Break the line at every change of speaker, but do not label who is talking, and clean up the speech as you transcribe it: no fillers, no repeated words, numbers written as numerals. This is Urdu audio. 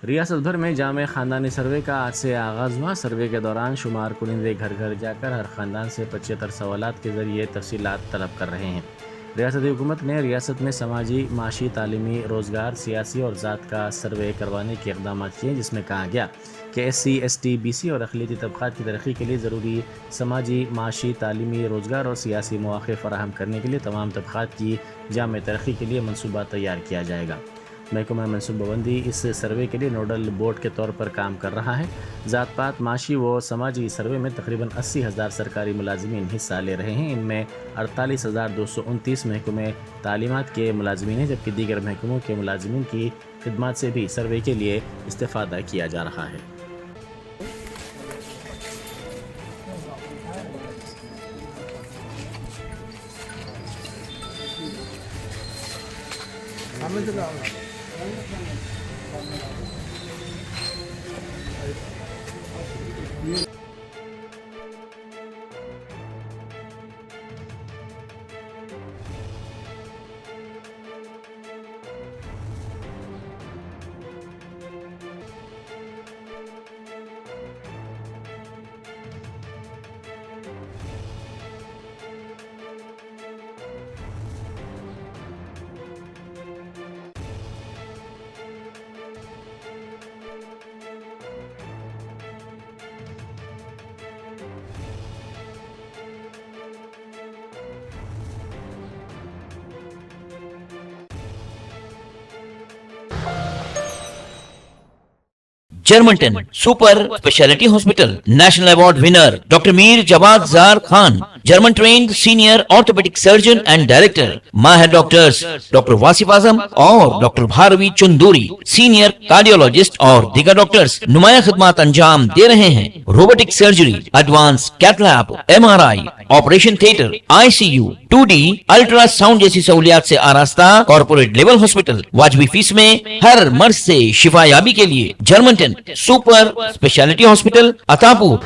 ریاست بھر میں جامع خاندانی سروے کا آج سے آغاز ہوا۔ سروے کے دوران شمار کنندے گھر گھر جا کر ہر خاندان سے 75 سوالات کے ذریعے تفصیلات طلب کر رہے ہیں۔ ریاستی حکومت نے ریاست میں سماجی، معاشی، تعلیمی، روزگار، سیاسی اور ذات کا سروے کروانے کے اقدامات کیے، جس میں کہا گیا کہ S C, S T, B C اور اقلیتی طبقات کی ترقی کے لیے ضروری سماجی، معاشی، تعلیمی، روزگار اور سیاسی مواقع فراہم کرنے کے لیے تمام طبقات کی جامع ترقی کے لیے منصوبہ تیار کیا جائے گا۔ محکمہ منصوبہ بندی اس سروے کے لیے نوڈل بورڈ کے طور پر کام کر رہا ہے۔ ذات پات، معاشی و سماجی سروے میں تقریباً 80,000 سرکاری ملازمین حصہ لے رہے ہیں۔ ان میں 48,229 محکمہ تعلیمات کے ملازمین ہیں، جبکہ دیگر محکموں کے ملازمین کی خدمات سے بھی سروے کے لیے استفادہ کیا جا رہا ہے۔
Germanten super speciality hospital national award winner doctor Mir Jawad Zar Khan, German trained senior orthopaedic surgeon and director, ماہر ڈاکٹرز ڈاکٹر واصف اعظم اور doctor Bharavi Chanduri, senior cardiologist اور دیگر ڈاکٹرز نمایاں خدمات انجام دے رہے ہیں۔ Robotic surgery, advance cath lab, M R I, operation theatre, I C U, 2D ultrasound جیسی سہولیات سے آراستہ کارپوریٹ لیول ہاسپٹل، واجبی فیس میں ہر مرض سے شفا یابی کے لیے جرمنٹن سپر اسپیشلٹی ہاسپٹل، عطا پور۔